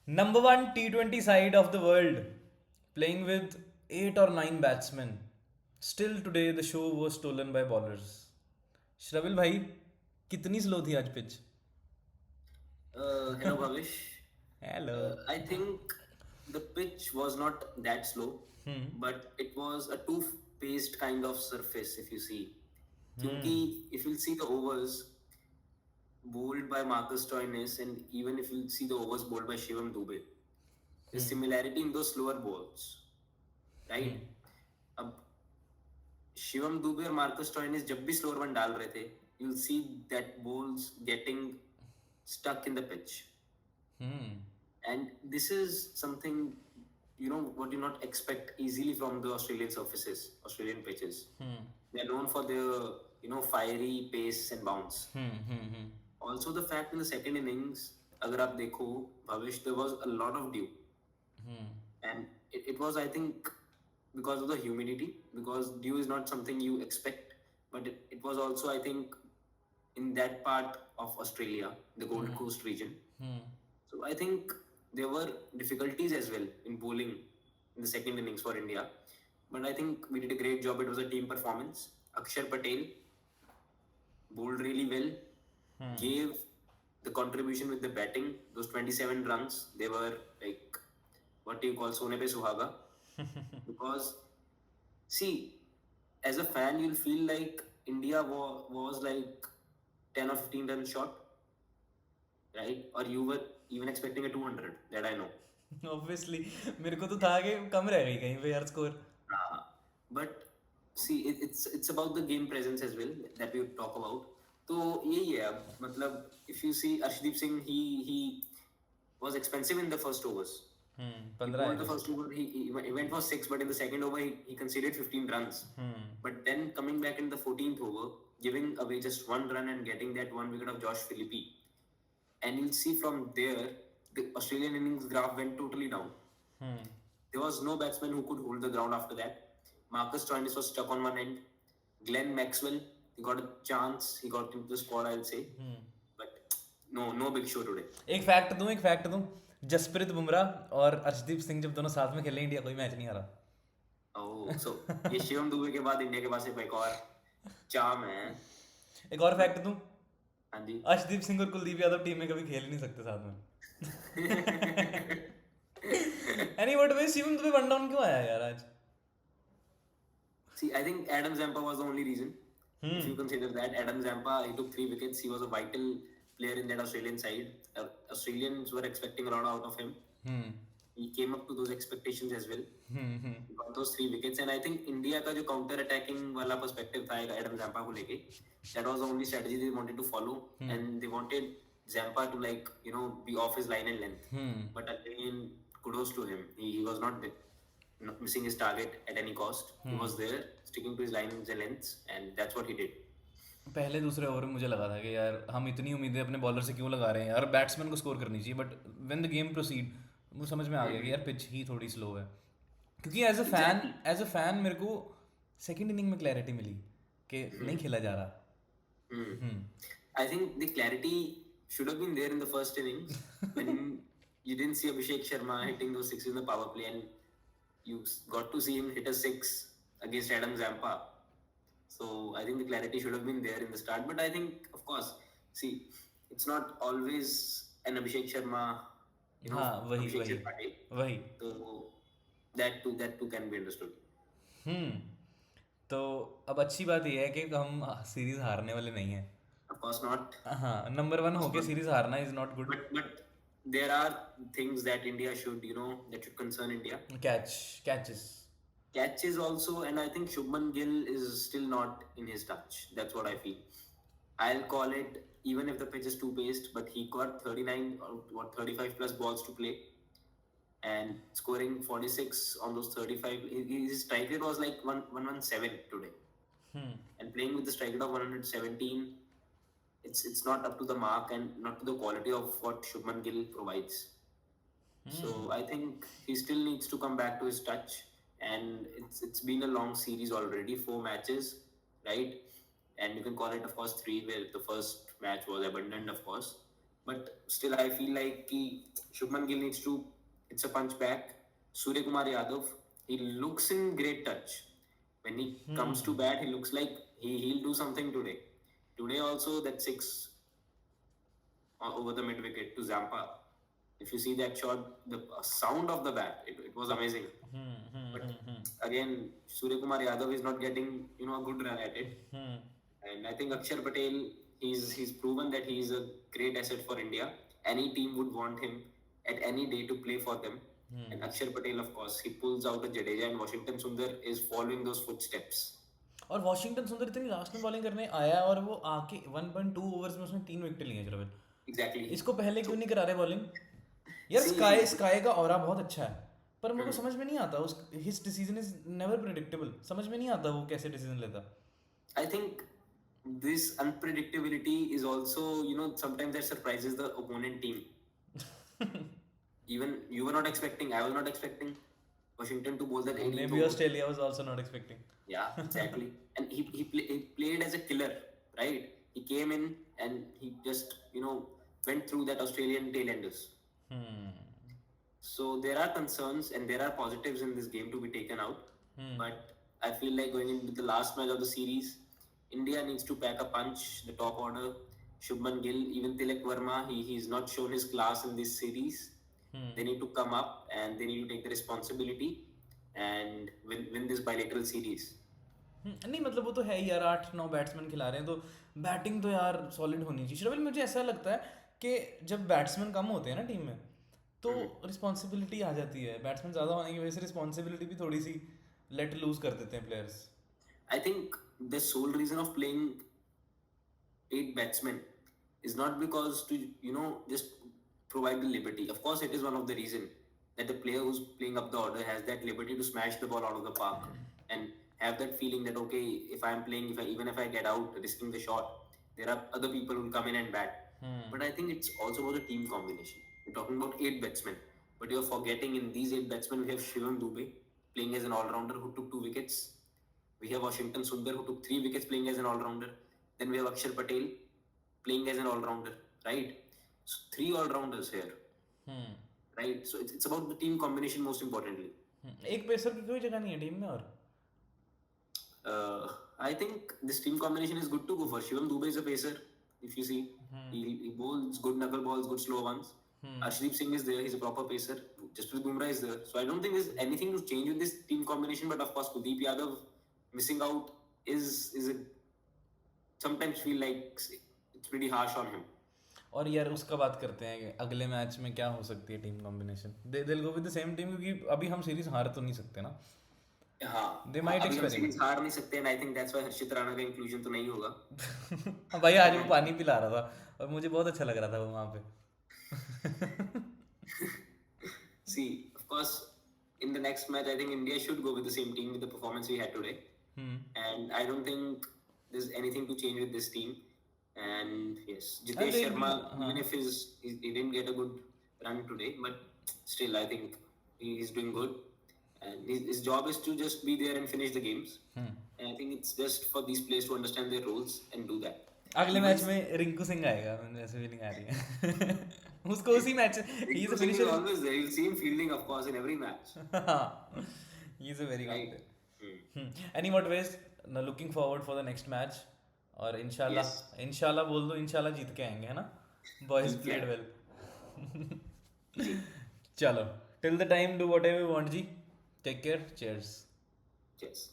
Number one T20 side of the world, playing with 8 or 9 batsmen. Still today, the show was stolen by bowlers. श्रविल भाई कितनी slow थी आज pitch? Hello, Bhavish. Hello. I think the pitch was not that slow, but it was a two-paced kind of surface, if you see. Kyunki, if you'll see the overs bowled by Marcus Stoinis, and even if you'll see the overs bowled by Shivam Dube, there's similarity in those slower balls, right? अब शिवम दुबे और Marcus Stoinis जब भी slower one डाल रहे थे, you'll see that balls getting stuck in the pitch. And this is something, what you not expect easily from the Australian surfaces, Australian pitches. They're known for their, fiery pace and bounce. Also, the fact in the second innings, अगर आप देखो, Bhavish, there was a lot of dew. And it was, I think, because of the humidity, because dew is not something you expect, but it was also, I think, in that part of Australia, the Gold Coast region. So I think there were difficulties as well in bowling in the second innings for India. But I think we did a great job. It was a team performance. Akshar Patel bowled really well, gave the contribution with the batting. Those 27 runs, they were like, what do you call, Sone Pe Suhaga. Because, see, as a fan, you'll feel like India was like 10 or 15 runs short, right? Or you were even expecting a 200, that I know. Obviously, मेरे को तो था कि कम रह गई कहीं पे यार score. But see, it's about the game presence as well that we talk about. तो यही है अब मतलब if you see Arshdeep Singh, he was expensive in the first overs. He 15 है bowled the कुछ. first over, he went for 6, but in the second over he conceded 15 runs. But then coming back in the 14th over, giving away just 1 run and getting that 1 wicket of Josh Phillippe. And you'll see from there, the Australian innings graph went totally down. There was no batsman who could hold the ground after that. Marcus Stoinis was stuck on one end. Glenn Maxwell, he got a chance. He got into the squad, I'll say. But no big show today. एक fact दूं. जसप्रीत बुमराह और अर्शदीप सिंह जब दोनों साथ में खेले India कोई match नहीं हारा. Oh, so ये शिवम दुबे के बाद इंडिया के पास एक और चाम है. एक और फैक्ट दूं. हाँ जी. अर्शदीप सिंह और कुलदीप यादव टीम में कभी खेल ही नहीं सकते साथ में. Any what way Shivam Dubey one down क्यों आया यार आज? See, I think Adam Zampa was the only reason. If you consider that, Adam Zampa, he took 3 wickets. He was a vital player in that Australian side. Australians were expecting a lot out of him. He came up to those expectations as well. He got those 3 wickets, and I think India का जो counter attacking वाला perspective था Adam Zampa को लेके, that was the only strategy they wanted to follow, and they wanted Zampa to be off his line and length. But again, kudos to him. He was not missing his target at any cost. He was there, sticking to his lines and lengths, and that's what he did. पहले दूसरे over में मुझे लगा था कि यार हम इतनी उम्मीदें अपने बॉलर से क्यों लगा रहे हैं यार, बैट्समैन को स्कोर करनी चाहिए. But when the game proceed मुझे समझ में आ गया कि यार पिच ही थोड़ी स्लो है. क्योंकि Exactly. एज अ फैन मेरे को सेकंड इनिंग में क्लैरिटी मिली कि नहीं खेला जा रहा. I think the clarity should have been there in the first innings when you didn't see Abhishek Sharma hitting those sixes in the power play, and you got to see him hit a six against Adam Zampa. So I think the clarity should have been there in the start. But I think, of course, see, it's not always an Abhishek Sharma, हाँ वही Abhishek वही Sharma day. वही. So that too can be understood. हम्म. तो अब अच्छी बात यह है कि हम सीरीज हारने वाले नहीं हैं. Of course not. हाँ, नंबर वन Of course होके not. सीरीज हारना is not good. But there are things that India should, that should concern India. Catches. Catches also, and I think Shubman Gill is still not in his touch. That's what I feel. I'll call it, even if the pitch is too paced, but he got 39 or 35 plus balls to play, and scoring 46 on those 35. His strike rate was like 117 today, and playing with the strike rate of 117, it's not up to the mark and not to the quality of what Shubman Gill provides. So I think he still needs to come back to his touch, and it's been a long series already, 4 matches, right? And you can call it, of course, three, where the first match was abandoned, of course. but still I feel like Shubman Gill needs to, it's a punch back. Surya Kumar Yadav, he looks in great touch. When he comes to bat, he looks like he'll do something today. Today also that six over the mid wicket to Zampa. If you see that shot, the sound of the bat, it was amazing. But again, Surya Kumar Yadav is not getting a good run at it. And I think Akshar Patel, he's proven that he is a great asset for India. Any team would want him at any day to play for them. And Akshar Patel, of course, he pulls out a Jadeja, and Washington Sundar is following those footsteps. और Washington सुंदर इतनी last में bowling करने आया और वो आके 1.2 overs में उसने 3 विकेट लिए श्रवण. Exactly. इसको पहले क्यों नहीं करा रहे बॉलिंग यार? स्काई का ऑरा बहुत अच्छा है, पर मेरे को समझ में नहीं आता उस his decision is never predictable. समझ में नहीं आता वो कैसे डिसीजन लेता. I think this unpredictability is also, sometimes that surprises the opponent team. Even you were not expecting, I was not expecting Washington to bowl that 18th Maybe over. Australia was also not expecting. Yeah, exactly. And he played as a killer, right? He came in and he just, went through that Australian tailenders. So there are concerns and there are positives in this game to be taken out. But I feel like going into the last match of the series, India needs to pack a punch, the top order. Shubman Gill, even Tilak Verma, he's not shown his class in this series. They need to come up and they need to take the responsibility and win this bilateral series. नहीं मतलब वो तो है ही यार, 8-9 batsman खिला रहे हैं तो बैटिंग तो यार सॉलिड होनी चाहिए. श्रवण मुझे ऐसा लगता है कि जब बैट्समैन कम होते हैं ना टीम में तो रिस्पॉन्सिबिलिटी आ जाती है. बैट्समैन ज़्यादा होने की वजह से रिस्पॉन्सिबिलिटी भी थोड़ी सी लेट लूज कर देते हैं players. I think the sole reason of playing 8 batsmen is not because to just provide the liberty. Of course, it is one of the reason that the player who's playing up the order has that liberty to smash the ball out of the park and have that feeling that okay, if I'm playing, even if I get out risking the shot, there are other people who will come in and bat. But I think it's also about the team combination. We're talking about 8 batsmen, but you're forgetting in these 8 batsmen we have Shivam Dube playing as an all-rounder who took 2 wickets. We have Washington Sundar who took 3 wickets playing as an all-rounder. Then we have Akshar Patel playing as an all-rounder, right? So 3 all-rounders here, right? So it's about the team combination most importantly. एक pacer की कोई जगह नहीं है team में. और I think this team combination is good to go for. Shivam Dube is a pacer. If you see, he bowls good knuckle balls, good slow ones. Arshdeep Singh is there. He's a proper pacer. Jasprit Bumrah is there. So I don't think there's anything to change with this team combination. But of course, Kuldeep Yadav missing out is a sometimes feel like it's pretty harsh on him. और यार उसका बात करते हैं कि अगले match में क्या हो सकती है team combination. They will go with the same team क्योंकि अभी हम सीरीज हार तो नहीं सकते ना. हाँ, दे माइट अभी हम एक्सपेरिमेंट. सीरीज हार नहीं सकते and I think that's why हर्षित राणा का इंक्लूजन तो नहीं होगा. भाई आज वो पानी पिला रहा था और मुझे बहुत अच्छा लग रहा था वो वहाँ पे. See, of course, in the next match, I think India should go with the same team with the performance we had today. And I don't think there's anything to change with this team. And yes, Jitesh Sharma, even if he didn't get a good run today, but still, I think he's doing good. And his job is to just be there and finish the games. And I think it's just for these players to understand their roles and do that. अगले match में रिंकू सिंह आएगा, मुझे ऐसे feeling आ रही है. उसको उसी match he is a finisher. Always there. You'll see him fielding, of course, in every match. He is a very good player. Anyway, ways looking forward for the next match. और इंशाल्लाह बोल दो, इंशाल्लाह जीत के आएंगे, है ना. Boys played well. चलो, till the time do whatever you want ji. Take care. Cheers. Cheers.